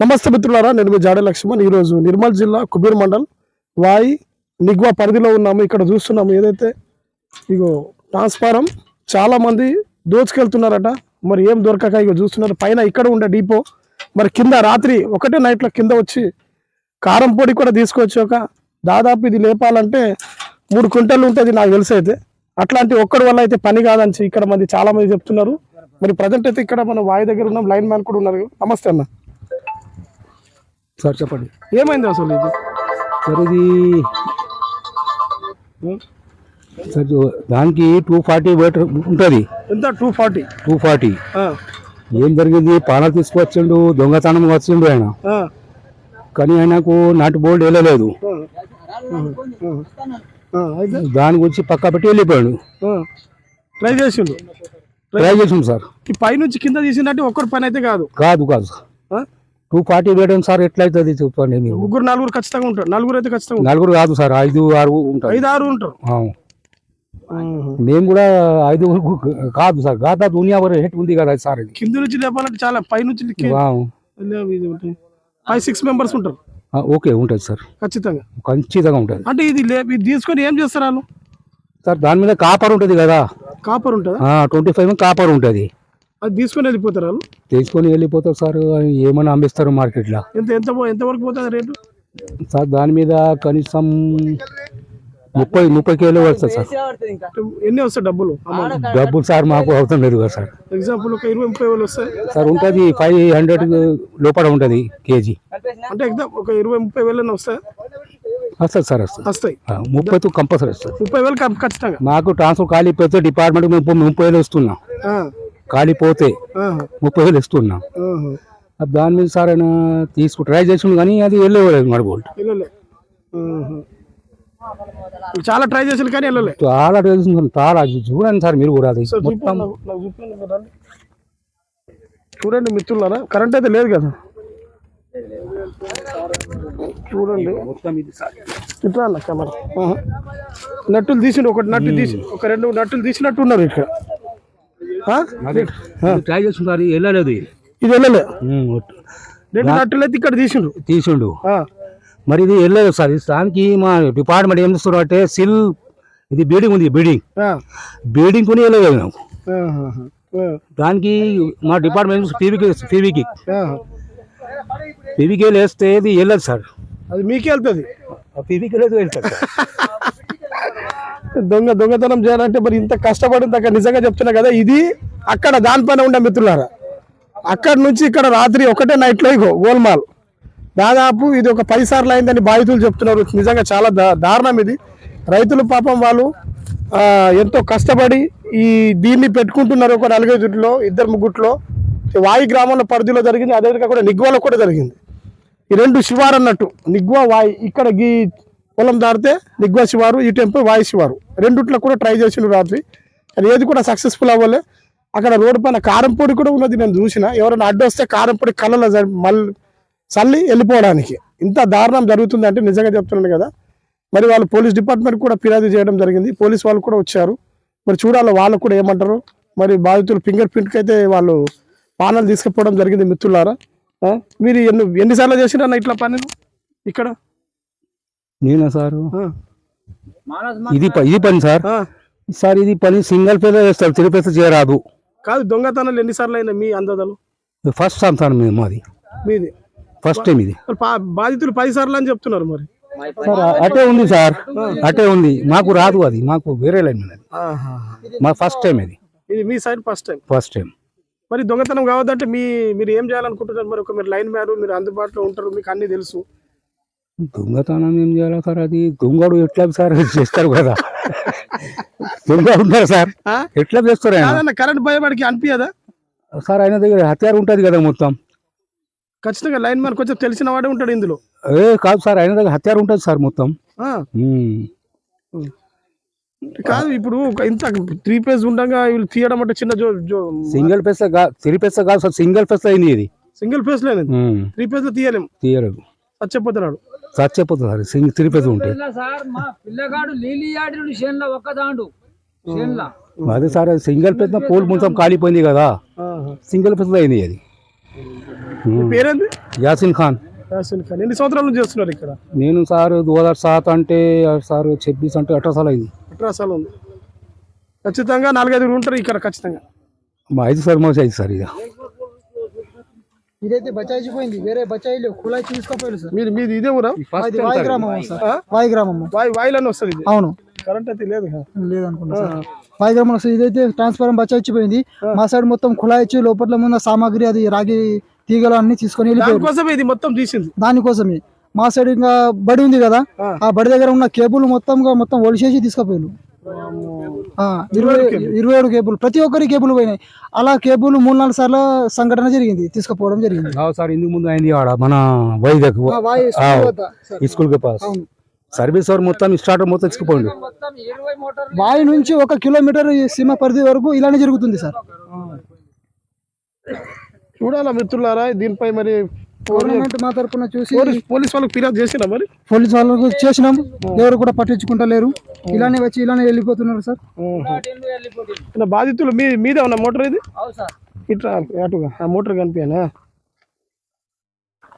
నమస్తే మిత్రులారా, నేను మీ జాడే లక్ష్మణ్. ఈరోజు నిర్మల్ జిల్లా కుబీర్ మండల్ వాయి నిగ్వా పరిధిలో ఉన్నాము. ఇక్కడ చూస్తున్నాము ఏదైతే ఇగో ట్రాన్స్ఫారం చాలా మంది దోచుకెళ్తున్నారట. మరి ఏం దొరకక ఇగో చూస్తున్నారు. పైన ఇక్కడ ఉండే డిపో, మరి కింద రాత్రి ఒకటే నైట్లో కింద వచ్చి కారం పొడి కూడా తీసుకొచ్చి దాదాపు ఇది లేపాలంటే 3 క్వింటల్ ఉంటుంది నాకు తెలిసి. అయితే అట్లాంటి ఒక్కడి వల్ల అయితే పని కాదని ఇక్కడ మంది చాలా మంది చెప్తున్నారు. మరి ప్రజెంట్ అయితే ఇక్కడ మనం వాయి దగ్గర ఉన్నాం. లైన్ మ్యాన్ కూడా ఉన్నారు. నమస్తే అన్న. సార్ చెప్పండి, ఏమైంది అసలు ఇది? సార్ ఇది సార్ దానికి 240 వెయిట్ ఉంటుంది. ఎంత? 240. ఏం జరిగింది, పానాలు తీసుకొచ్చిండు, దొంగతనం వచ్చిండు ఆయన. కానీ ఆయనకు నాటు బోల్డ్ వెళ్ళలేదు. దాని గురించి పక్క పెట్టి వెళ్ళిపోయాడు. ట్రై చేసిండు సార్. ఈ పైనుంచి కింద తీసిందంటే ఒక్కటి పని అయితే కాదు. కాదు 240 వేయడం సార్ ఎట్లయితుంది చెప్పండి మీరు. 3-4 ఖచ్చితంగా ఉంటారు. 4 అయితే ఖచ్చితంగా. 4 కాదు సార్, 5-6 ఉంటారు. 5-6 ఉంటారు. మేము కూడా 5 కాదు సార్. గాదా దునియా వరకు హెట్ ఉంది కదా సార్. కింద నుంచి లేపాలంటే చాలా పై నుంచి 5-6 మెంబర్స్ ఉంటారు. ఓకే, ఉంటుంది సార్, ఖచ్చితంగా ఉంటుంది. అంటే ఇది తీసుకొని ఏం చేస్తారు వాళ్ళు? సార్ దాని మీద కాపర్ ఉంటుంది కదా. కాపర్ ఉంటుంది. 25 కాపర్ ఉంటుంది. అది తీసుకొని వెళ్ళిపోతారు వాళ్ళు. వెళ్ళిపోతారు సార్. ఏమైనా అమ్మిస్తారు మార్కెట్లో. ఎంత వరకు పోతుంది రేటు సార్? దాని మీద కనీసం 30 కిలో వస్తుంది సార్. ఎన్ని వస్తాయి డబ్బులు సార్? మాకు అవసరం లేదు కదా సార్. ఎగ్జాంపుల్ ఒక 20-30 వేలు వస్తాయి సార్. ఉంటుంది 500 లోపల ఉంటుంది కేజీ. అంటే ఒక 20-30 వేలు వస్తాయి. వస్తుంది సార్, వస్తాయి. 30 కంపల్సరీ వస్తుంది. 30 వేలు ఖచ్చితంగా. మాకు ట్రాన్స్ఫర్ ఖాళీపోతే డిపార్ట్మెంట్ మేము 30 వేలు వస్తున్నాం. ఖాళీపోతే 30 వేలు ఇస్తున్నాం. దాని మీద సార్ ఆయన ట్రై చేసిండు కానీ అది వెళ్ళలేదు. మడబోల్ట్ చాలా ట్రై చేసాను కానీ వెళ్ళలేదు. చాలా ట్రై చేసింది. చాలా చూడండి సార్ మీరు కూడా. అది చూడండి మిత్రులారా, కరెంట్ అయితే లేదు కదా. చూడండి ఇట్లా అన్న కెమెరా. నట్టులు తీసిండు. ఒకటి నట్టు తీసి 2 నట్టులు తీసినట్టు ఉన్నారు ఇక్కడ. ట్రై చేస్తున్నారు, వెళ్ళలేదు. ఇది వెళ్ళలే. 2 నట్టులు అయితే ఇక్కడ తీసిండు. మరి ఇది వెళ్ళలేదు సార్. దానికి మా డిపార్ట్మెంట్ ఏం చేస్తున్నారు అంటే ఇది బీడింగ్ ఉంది. బీడింగ్ కొని వెళ్ళలేదు నాకు. దానికి మా డిపార్ట్మెంట్ పీవీకి వేస్తే ఇది వెళ్ళదు సార్. అది మీకే వెళ్తుంది. పీవీకి లేదు వెళ్తారు. దొంగతనం చేయాలంటే మరి ఇంత కష్టపడింది అక్కడ. నిజంగా చెప్తున్నా కదా, ఇది అక్కడ దానిపైన ఉండే మిత్రులారా. అక్కడ నుంచి ఇక్కడ రాత్రి ఒకటే నైట్లో ఇగో గోల్మాల్. దాదాపు ఇది ఒక 10 సార్లు అయిందని బాధితులు చెప్తున్నారు. నిజంగా చాలా దారుణం ఇది. రైతులు పాపం వాళ్ళు ఎంతో కష్టపడి దీన్ని పెట్టుకుంటున్నారు. ఒక 4-5 2-3 వాయి గ్రామంలో పరిధిలో జరిగింది. అదేవిధంగా కూడా నిగ్వాలో కూడా జరిగింది. ఈ 2 శివారు అన్నట్టు, నిగ్వా వాయి. ఇక్కడ ఈ పొలం దాడితే నిగ్వా శివారు, ఈ టెంపుల్ వాయి శివారు. 2 కూడా ట్రై చేసిండు రాత్రి. కానీ ఏది కూడా సక్సెస్ఫుల్ అవ్వలే. అక్కడ రోడ్డు పైన కారం పొడి కూడా ఉన్నది, నేను చూసిన. ఎవరైనా అడ్డొస్తే కారం పొడి కళ్ళలో చల్లి వెళ్ళిపోవడానికి. ఇంత దారుణం జరుగుతుంది అంటే నిజంగా చెప్తున్నాను కదా. మరి వాళ్ళు పోలీస్ డిపార్ట్మెంట్ కూడా ఫిర్యాదు చేయడం జరిగింది. పోలీస్ వాళ్ళు కూడా వచ్చారు. మరి చూడాలి వాళ్ళు కూడా ఏమంటారు. మరి బాధితులు ఫింగర్ ప్రింట్కి అయితే వాళ్ళు పానాలు తీసుకుపోవడం జరిగింది. మిత్రులారా, మీరు ఎన్నిసార్లు చేసినా ఇట్లా పని ఇక్కడ? నేనా సారు, ఇది పని సార్. సార్ ఇది పని సింగిల్ పేద చేస్తారు, తిరుపేద చేయరాదు. కాదు, దొంగతనాలు ఎన్నిసార్లు అయినా మీ అందాదాలు? ఫస్ట్ టైం సార్ మాది. మీది ఫస్ట్ టైం ఇది. బాధితులు 10 సార్లు అని చెప్తున్నారు. మరి సార్ అటే ఉంది సార్, అటే ఉంది. మాకు రాదు, అది మాకు వేరే లైన్. మా ఫస్ట్ టైం ఇది మీ సైడ్ ఫస్ట్ టైం. మరి దొంగతనం కావద్దంటే మీరు ఏం చేయాలనుకుంటున్నారు? మరి మీరు లైన్ మ్యాన్, మీరు అందుబాటులో ఉంటారు, మీకు అన్ని తెలుసు. దొంగతనం ఏం చేయాలి సార్? అది దొంగడు ఎట్లా సార్ చేస్తారు కదా. దొంగ ఉంటారు సార్, ఎట్లా చేస్తారు? కరెంట్ భయపడికి అనిపించదా సార్? ఆయన దగ్గర హత్యారు ఉంటుంది కదా మొత్తం. ఖచ్చితంగా లైన్ మ్యాన్ కొంచెం తెలిసిన వాడే ఉంటాడు ఇందులో. కాదు సార్, ఆయన దగ్గర హత్యారు ఉంటుంది సార్ మొత్తం. కాదు, ఇప్పుడు ఇంత 3 పేజ్ ఉండగా వీళ్ళు తీయడం అంటే చిన్న సింగిల్ పేస్ 3 పేస్ కాదు సార్, సింగిల్ పేస్ అయింది. ఇది సింగిల్ పేస్ లేదు. 3 పేజ్ లో తీయలేము. చచ్చిపోతున్నాడు సార్. 3 పేజ్ ఉంటే అదే సార్. సింగిల్ పేస్ పూల్ మొత్తం కాలిపోయింది కదా. సింగిల్ పేస్ అయింది అది. మీ పేరేంది? యాసిన్ ఖాన్. యాసిన్ ఖాన్. ఎన్ని సంవత్సరాల నుంచి చేస్తున్నారు ఇక్కడ? నేను సార్ 2007 అంటే సార్ 26 అంటే 18 సార్లు అయింది. 18 సార్లు ఉంది. ఖచ్చితంగా 4-5 ఉంటారు ఇక్కడ ఖచ్చితంగా. మా 5 సార్ మా 5 సార్ ఇక ఇదైతే బచాయిపోయింది, వేరే బచాయిలు కులాయి తీసుకోపోయారు సార్. మీది ఇదే ఊరా? వాయి గ్రామం సార్. వాయి గ్రామం. వాయిలని వస్తుంది ఇది. అవును. కరెంట్ అయితే లేదు లేదనుకుంటా సార్. వాయి గ్రామం వస్తుంది. ఇదైతే ట్రాన్స్ఫారం బచాయిపోయింది. మా సైడ్ మొత్తం కులాయి ఇచ్చి లోపల ఉన్న సామాగ్రి అది రాగి తీగలు అన్ని తీసుకొని వెళ్ళిపోయారు. ఇది మొత్తం తీసింది దానికోసమే. మా సైడ్ ఇంకా బడి ఉంది కదా, ఆ బడి దగ్గర ఉన్న కేబుల్ మొత్తం ఒలిసేసి తీసుకుపోయారు. 27 కేబుల్, ప్రతి ఒక్కరి కేబుల్ పోయినాయి. అలా కేబుల్ 3-4 సార్లు సంఘటన జరిగింది, తీసుకుపోవడం జరిగింది. సార్ ఇందుకు ముందు అయింది ఆడ మన వైజాగ్ స్కూల్ కే పాస్ సర్వీస్ మొత్తం స్టార్టర్ మొత్తం తీసుకుపోయింది. వాయి నుంచి 1 కిలోమీటర్ సీమ పరిధి వరకు ఇలానే జరుగుతుంది సార్. చూడాలా మిత్రులారా, దీనిపై మరి గవర్నమెంట్ మా తరఫున చూసి పోలీస్ వాళ్ళకి ఫిర్యాదు చేసినా? మరి పోలీస్ వాళ్ళకు చేసినాం, ఎవరు కూడా పట్టించుకుంటలేరు. ఇలానే వచ్చి ఇలానే వెళ్ళిపోతున్నారు సార్. బాధితులు మీదే ఉన్న మోటార్ ఇది? ఇట్లా అటుగా ఆ మోటార్ కనిపించనా?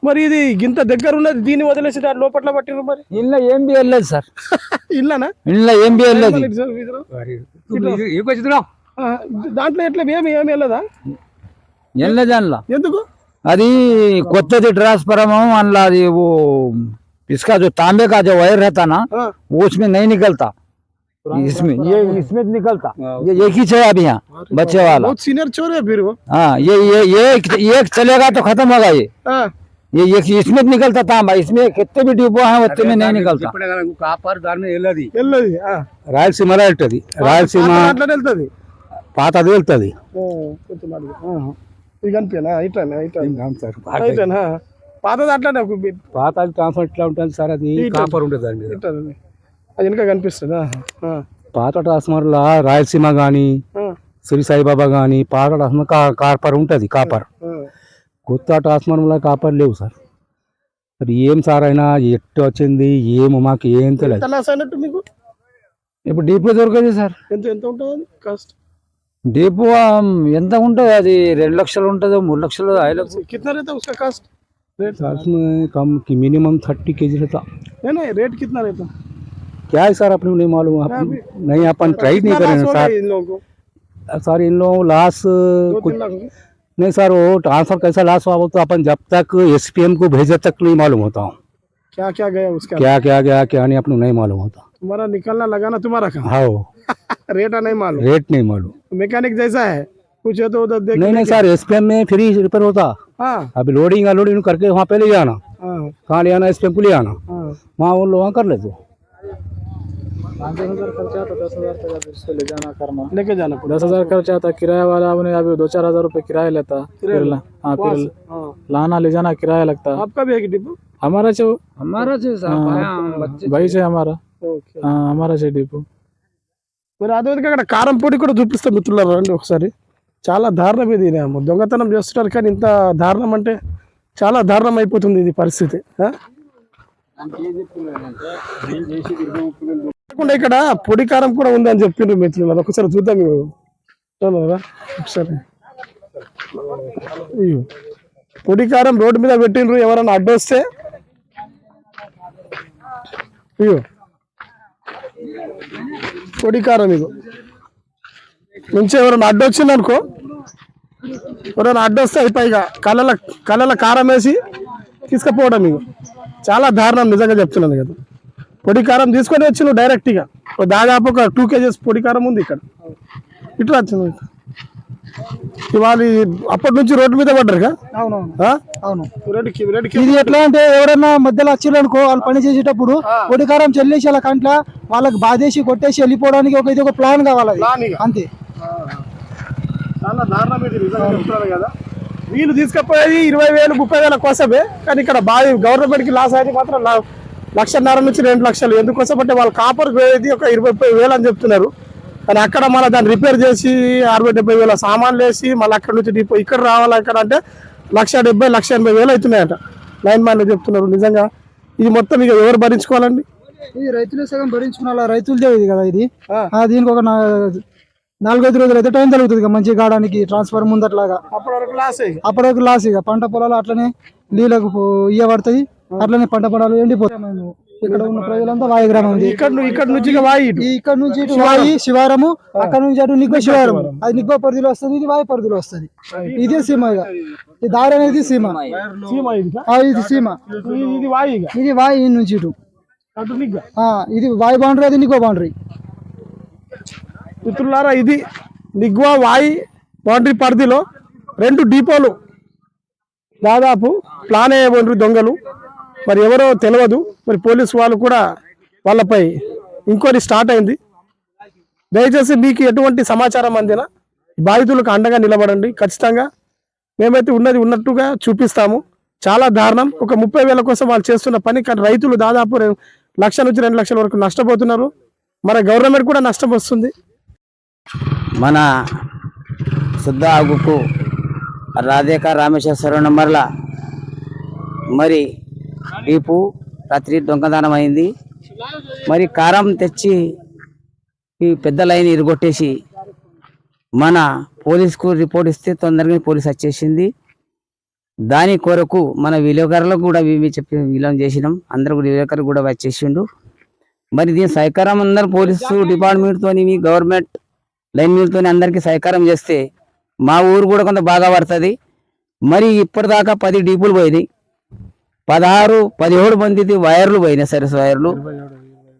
మరి ఇది ఇంత దగ్గర ఉన్నది, దీన్ని వదిలేసి దాని లోపల పట్టిరు. మరి ఇల్లు ఏం బి వెళ్ళలేదు సార్. ఇల్లానా? ఇల్లు ఏం బి వెళ్ళలేదు. దాంట్లో ఎట్లా ఏమి వెళ్ళదా? వెళ్ళదు. ఎందుకు? అది కొత్తది ट्रांसफार्मर अनला वो इसका जो तांबे का जो वायर रहता ना वो उसमें नहीं निकलता, इसमें इसमें निकलता। ये एक ही है अभी यहाँ बच्चे वाला। बहुत सीनियर चोर है फिर वो। हाँ ये एक चलेगा तो खत्म होगा। ये एक इसमें निकलता तांबा, इसमें कितने भी डिब्बो है उतने में नहीं निकलता। కాపర్ దాని వెళ్ళది రాయలసీమ వెళ్తది, రాయలసీమ పాతది వెళ్తది. పాతది అట్లానే పాతది ట్రాన్స్ఫర్ ఎట్లా ఉంటుంది సార్? అది కాపర్ ఉంటుంది దాని మీద, అది వెనక కనిపిస్తుందా? పాత ట్రాన్స్ఫార్మర్ లా రాయలసీమ గానీ శ్రీ సాయిబాబా గానీ పాత ట్రాన్స్ఫార్మర్ కాపర్ ఉంటుంది, కాపర్. కొత్త ట్రాన్స్ఫార్మర్ లా కాపర్ లేవు సార్. మరి ఏం సార్ అయినా ఎట్టు వచ్చింది ఏమో మాకు ఏం తెలియదు. మీకు ఇప్పుడు డీపో దొరకదు సార్. ఎంత ఉంటుంది కాస్ట్? डीपो ఎంత ఉంటుంది? అది 2 లక్షలు ఉంటుంది, 3 లక్షలు, 5 లక్షలు. कितना रहता है उसका कास्ट? रेट उसमें कम की मिनिमम 30 kg रहता है ना? रेट कितना रहता क्या है सर? अपने नहीं मालूम, नहीं अपन ट्राई नहीं करें सर। इन लोगों सर इन लोगों लाश कुछ नहीं सर, वो ट्रांसफर कैसा लाश हुआ वो तो अपन जब तक SPM को भेजे तक नहीं मालूम होता हूँ। क्या क्या गया उसका, क्या गया क्या नहीं अपने नहीं मालूम होता। तुम्हारा निकलना लगाना तुम्हारा काम। हाँ रेट नहीं मालूम, रेट नहीं मालूम। मैकेनिक जैसा है कुछ है तो उधर देख। नहीं सर SPM में फ्री रिपेयर होता। अभी लोडिंग अनलोडिंग करके वहाँ पे ले जाना, कहाँ ले आना SPM को ले आना, वहाँ वो लोग कर लेते। 5,000 खर्चा था, 10,000 का ले जाना करना, लेके जाना। 10,000 खर्चा था, किराया वाला उन्हें अभी 2-4 रुपए किराया लेता। फिर लाना ले जाना किराया लगता। आपका भी है कि डिपो? हमारा से भाई से हमारा हमारा से डिपो। మరి అదేవిధంగా అక్కడ కారం పొడి కూడా చూపిస్తాం మిత్రులారా, రండి ఒకసారి. చాలా దారుణం ఇది. దొంగతనం చేస్తున్నారు కానీ ఇంత దారుణం అంటే చాలా దారుణం అయిపోతుంది ఇది పరిస్థితి. ఇక్కడ పొడి కారం కూడా ఉంది అని చెప్పిండ్రు మిత్రులారా, ఒకసారి చూద్దాం. ఒకసారి పొడి కారం రోడ్డు మీద పెట్టిండ్రు, ఎవరన్నా అడ్డొస్తే అయ్యో పొడి కారం ఇది నుంచి ఎవరైనా అడ్డొచ్చింది అనుకో, ఎవరైనా అడ్డొస్తే అయిపోయిగా కళ్ళ కారం వేసి తీసుకుపోవడం. ఇది చాలా దారుణం, నిజంగా చెప్తున్నాను కదా. పొడి కారం తీసుకొని వచ్చి నువ్వు డైరెక్ట్గా దాదాపు ఒక 2 kgs పొడి కారం ఉంది ఇక్కడ. ఇట్లా వచ్చింది ఇవాళ. అప్పటి నుంచి రోడ్డు మీద పడ్డారుగా. అవును. ఇది ఎట్లా అంటే ఎవరైనా మధ్యలో వచ్చిర్రు అనుకో, వాళ్ళు పని చేసేటప్పుడు పొడికారం చెల్లేసి అలా కంట్లా వాళ్ళకి బాధేసి కొట్టేసి వెళ్ళిపోవడానికి ఇది ఒక ప్లాన్ కావాలి అంతే. చాలా దారుణం ఇది, నిజంగా చెప్తున్నారు కదా. వీళ్ళు తీసుకుపోయేది 20,000 30,000 కోసమే, కానీ ఇక్కడ బాగా గవర్నమెంట్ కి లాస్ అయ్యేది మాత్రం 1,50,000 నుంచి 2 లక్షలు. ఎందుకోసం అంటే వాళ్ళు కాపర్ పోయేది ఒక 20,000 అని చెప్తున్నారు, కానీ అక్కడ మళ్ళీ దాన్ని రిపేర్ చేసి 60,000-70,000 సామాన్లు వేసి మళ్ళీ అక్కడ నుంచి డిపో ఇక్కడ రావాలి. అక్కడ అంటే 1,70,000-1,80,000 అవుతున్నాయట. లైన్ మ్యాన్ చెప్తున్నారు. నిజంగా ఇది మొత్తం ఇక ఎవరు భరించుకోవాలండి? ఇది రైతులే సగం భరించుకున్నా, రైతులదే ఇది కదా ఇది. దీనికి ఒక 4-5 రోజులు అయితే టైం తగ్గుతుంది ఇక మంచిగా కావడానికి ట్రాన్స్ఫర్ ముందట్లాగా. అప్పటి వరకు లాస్ అప్పటి వరకు లాస్ ఇక పంట పొలాలు అట్లనే నీళ్ళకు ఇయ్యబడుతుంది, అట్లనే పంట పొలాలు ఎండిపోతాయి. ఇక్కడ ఉన్న ప్రజలంతా వాయి గ్రామం ఉంది. ఇక్కడ నుంచి ఇక వాయి ఇటు. ఇక్కడ నుంచి ఇటు వాయి శివారము, అక్కడ నుంచి అటు నిగ్గో శివారము. అది నిగ్గో పరిధిలో వస్తుంది, ఇది వాయి పరిధిలో వస్తుంది. ఇదే సీమ ఇక ఈ దారి అనేది సీమ. ఇది సీమ, ఇది వాయి ఇక. ఇది వాయి ఈ నుంచి ఇటు అటు నిగ్గ. ఇది వాయి బౌండరీ, అది నిగ్గో బౌండరీ. మిత్రులారా, ఇది నిగ్వా వాయి బౌండరీ పరిధిలో 2 డిపోలు దాదాపు ప్లాన్ అయ్యే దొంగలు. మరి ఎవరో తెలియదు. మరి పోలీసు వాళ్ళు కూడా వాళ్ళపై ఎంక్వైరీ స్టార్ట్ అయింది. దయచేసి మీకు ఎటువంటి సమాచారం అందినా బాధితులకు అండగా నిలబడండి. ఖచ్చితంగా మేమైతే ఉన్నట్టుగా చూపిస్తాము. చాలా దారుణం. ఒక 30,000 కోసం వాళ్ళు చేస్తున్న పని, కానీ రైతులు దాదాపు 1,00,000 నుంచి 2 లక్షల వరకు నష్టపోతున్నారు. మన గవర్నమెంట్ కూడా నష్టం వస్తుంది. మన శుద్ధ ఆగుకు రాధిక రామేశ్వర నంబర్ల మరి రేపు రాత్రి దొంగదానం అయింది. మరి కారం తెచ్చి ఈ పెద్ద లైన్ ఇరుగొట్టేసి మన పోలీసుకు రిపోర్ట్ ఇస్తే తొందరగా పోలీసు వచ్చేసింది. దాని కొరకు మన విలేకరులకు కూడా చెప్పి విలువ చేసినాం. అందరూ విలేకరు కూడా వచ్చేసిండు. మరి దీని సహకారం అందరూ పోలీసు డిపార్ట్మెంట్తో గవర్నమెంట్ లైన్ మీలతో అందరికీ సహకారం చేస్తే మా ఊరు కూడా కొంత బాగా పడుతుంది. మరి ఇప్పటిదాకా 10 డీపులు పోయినాయి, 17 మంది వైర్లు పోయినాయి, సర్వీస్ వైర్లు,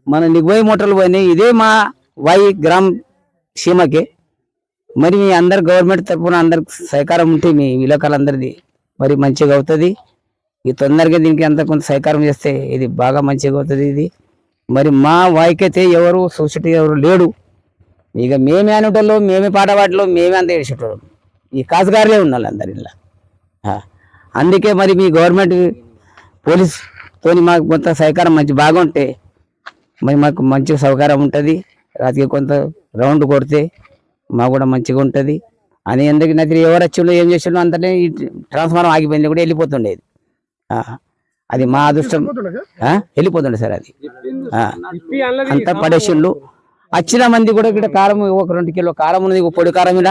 మన నిగ్వై మోటార్లు పోయినాయి. ఇదే మా వాయి గ్రామ సీమకే. మరి మీ అందరు గవర్నమెంట్ తరఫున అందరికి సహకారం ఉంటే మీ విలేకరులందరిది మరి మంచిగా అవుతుంది. ఈ తొందరగా దీనికి అంత కొంత సహకారం చేస్తే ఇది బాగా మంచిగా అవుతుంది. ఇది మరి మా వాయికైతే ఎవరు సొసైటీ ఎవరు లేడు. ఇక మేమే అనేటోళ్ళు, మేమే పాటపాటలో మేమే అంత ఏడ్చేటోళ్ళు, ఈ కాసుగారులే ఉండాలి అందరి ఇలా. అందుకే మరి మీ గవర్నమెంట్ పోలీస్తో మాకు కొంత సహకారం మంచి బాగుంటే మరి మాకు మంచి సహకారం ఉంటుంది. రాత్రికి కొంత రౌండ్ కొడితే మాకు కూడా మంచిగా ఉంటుంది అని. ఎందుకు నది ఎవరు వచ్చిండో ఏం చేసిండో అంతనే ఈ ట్రాన్స్ఫార్మర్ ఆగిపోయింది కూడా వెళ్ళిపోతుండేది. అది మా అదృష్టం. వెళ్ళిపోతుండే సార్ అది అంతా పడేసిండు. వచ్చిన మంది కూడా ఇక్కడ కారం, ఒక 2 కిలో కారం ఉన్నది, పొడి కారం మీద.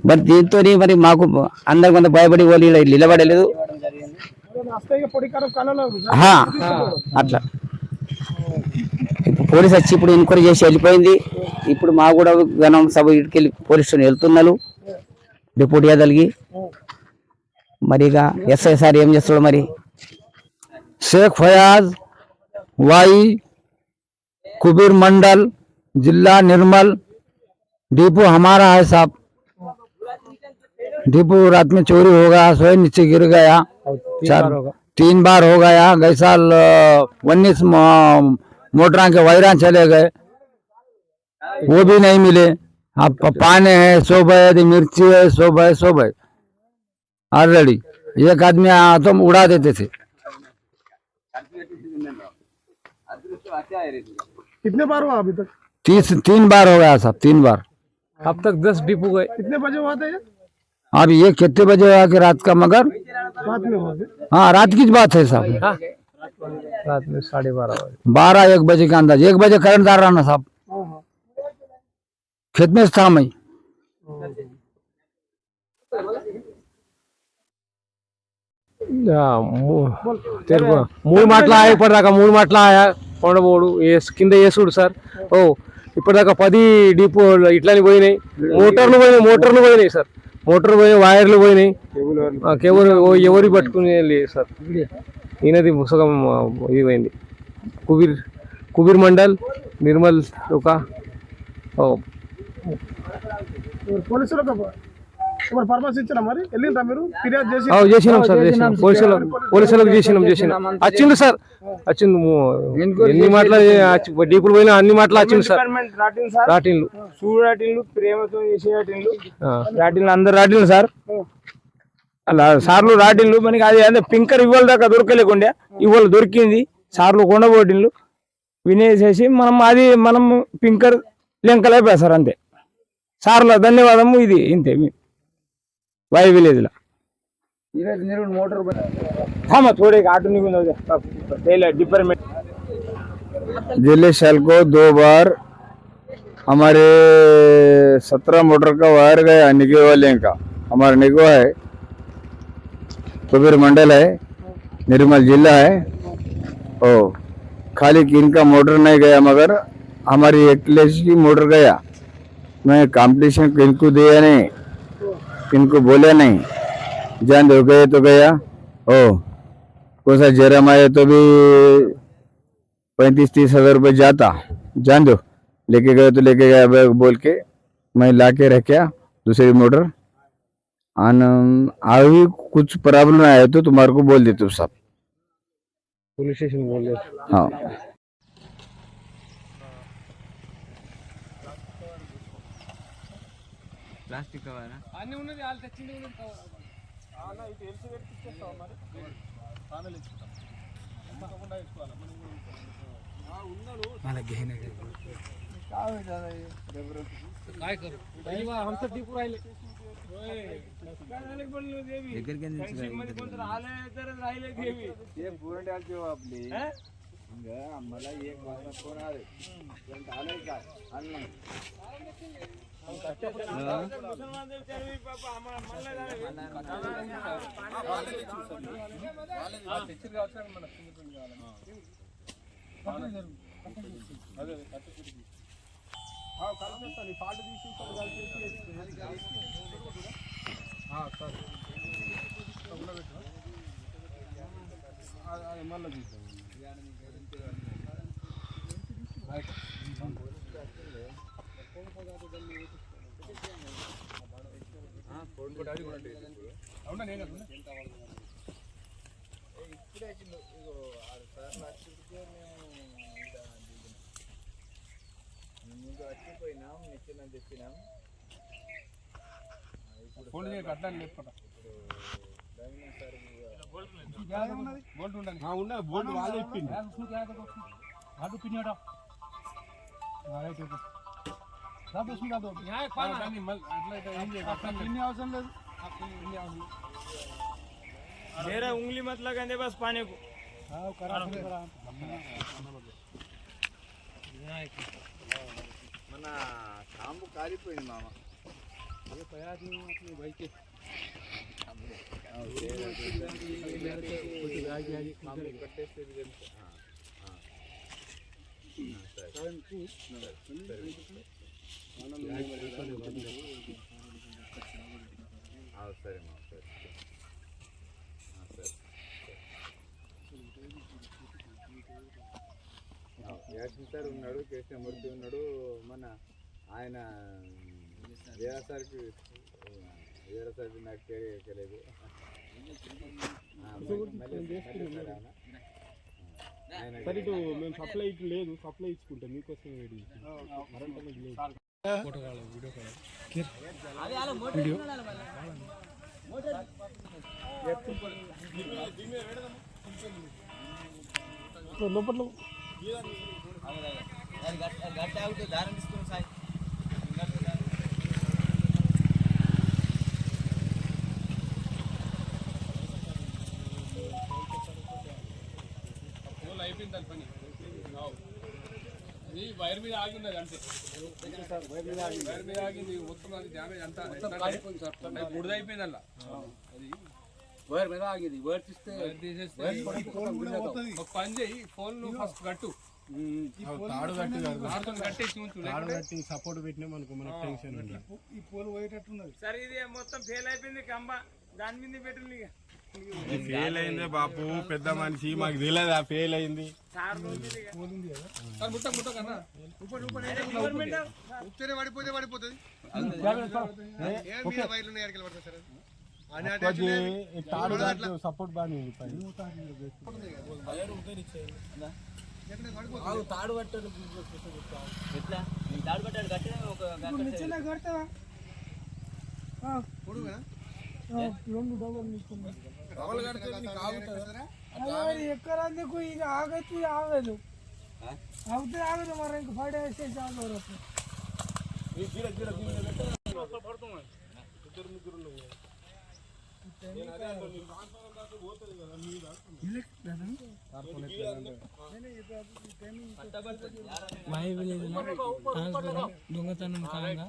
మరి దీంతో మరి మాకు అందరు కొంత భయపడి వాళ్ళు నిలబడలేదు. అట్లా ఇప్పుడు పోలీసు వచ్చి ఇప్పుడు ఎంక్వైరీ చేసి వెళ్ళిపోయింది. ఇప్పుడు మా కూడా గణం సభ ఇటుకెళ్ళి పోలీస్ స్టేషన్ వెళ్తున్నారు రిపోర్ట్ చేయగలిగి. మరి ఇక ఎస్ఐ సార్ ఏం చేస్తాడు మరి. शेख फयाज वाई कुबीर मंडल जिला निर्मल डिपो हमारा है साहब। डिपो रात में चोरी हो गया, सोए नीचे गिर गया, 3 बार हो गया। गए साल 19 मोटरा के वायरा चले गए, वो भी नहीं मिले। अब पाने है 100 भय, मिर्ची है 100 भय, 100 भय ऑलरेडी। एक आदमी तो उड़ा देते थे। कितने बार हुआ अभी तक? 3 बार हो गया साहब, 3 बार। अब तक 10 डिपो गए। कितने बजे हुआ था ये? अब ये कितने बजे हुआ कि रात का, मगर रात में हुआ था? हाँ रात की बात है साहब। रात में 12:30 बजे, 12-1 बजे का अंदाज। 1 बजे करंट डाल रहा ना साहब, खेत में था मैं। మూడు మాటల ఇప్పటిదాకా 3 మాటల కొండబోడు కింద వేసుడు సార్. ఇప్పటిదాకా 10 డిపో ఇట్లానే పోయినాయి. మోటార్లు పోయినాయి సార్. మోటార్లు పోయినాయి, వైర్లు పోయినాయి, కేబుల్ ఎవరి పట్టుకుని లేదు సార్. ఈయనది పుస్తకం ఇది పోయింది. కుబీర్ మండల్ నిర్మల్ ఒక పోలీసులకు పర్పస్ ఇచ్చారా మరి? వెళ్ళిందా మీరు? ఫిర్యాదు చేసినాం సార్, చేసినాం. పోలీసులకు చేసినాం. వచ్చిండు సార్, వచ్చిండు. ఎన్ని మాటల డీపులు పోయినా అన్ని మాటలు వచ్చిండు సార్. రాటిన్లు, చూడాటిన్లు, ప్రేమతో చేసే రాటిన్లు, అందరు రాటిన్లు సార్. అలా సార్లు రాటిన్లు మనకి అది అంటే పింకర్ ఇవాళ దాకా దొరకలేకుండా ఇవాళ దొరికింది. సార్లు కొండబోటిన్లు వినేసేసి మనం పింకర్ లెంకలైపోయా సార్. అంతే సార్ల ధన్యవాదము. ఇది ఇంతే वाई विलेज ला मोटर थोड़े ऑटो डिपार्टमेंट जिले साल को 2 बार हमारे 17 मोटर का वायर गया निगो वाले का। हमारा निगो है, कबीर मंडल है, निर्मल जिला है। ओ खाली इनका मोटर नहीं गया, मगर हमारी एक्लेस की मोटर गया। मैं कंपटीशन इनको दिया नहीं, इनको बोला नहीं, जान दो गए तो गया। ओ कोसा जरम आए तो भी 35-30 हज़ार रुपये जाता, जान दो। लेके गए तो लेके गया बोल के मैं ला के रखा दूसरी मोटर। अभी कुछ प्रॉब्लम आया तो तुम्हारे को बोल देते सब। पुलिस स्टेशन बोल रहे हाँ मेरा उंगली मत लगाने बस पानी को। మన కాంబు కారిపోయింది మామ. సరే మా యాక్షన్ సార్ ఉన్నాడు, కృష్ణమూర్తి ఉన్నాడు, మన ఆయన వేరసారికి నాకు తెలియదు. మేము సప్లై లేదు, సప్లై ఇచ్చుకుంటాం మీకోసం వీడియో లోపల అయిపోయింది పని. వైర్ మీద ఆగి ఉన్నది అంతే, వైర్ మీద ఆగింది మొత్తం. అది డ్యామేజ్ అంతా అయిపోయింది సార్, బుడిద అయిపోయింది అలా. అది వైర్ మీద ఆగింది, వైర్ తీసేస్తే పని చేయి. ఫోన్ ఫస్ట్ కట్టు, తాడు కట్టి సపోర్ట్ పెట్టినా మనకు మనకు టెన్షన్ ఉంది. ఈ ఫోన్ పోయేటట్టున్నది సరే, ఇది మొత్తం ఫెయిల్ అయిపోయింది కంబ, దాని మీద పెట్టింది. ఫెయిల్ అయిందే బాపు, పెద్ద మనిషి, మాకు తెలియదా ఫెయిల్ అయింది. సపోర్ట్ బాగా తాడు పట్టాడు ఎక్కడందుకు ఇది ఆగచ్చు ఆగదు, అవుతే ఆగదు. మరి ఇంక 5 days ఆగదు. దొంగతనం కాలంగా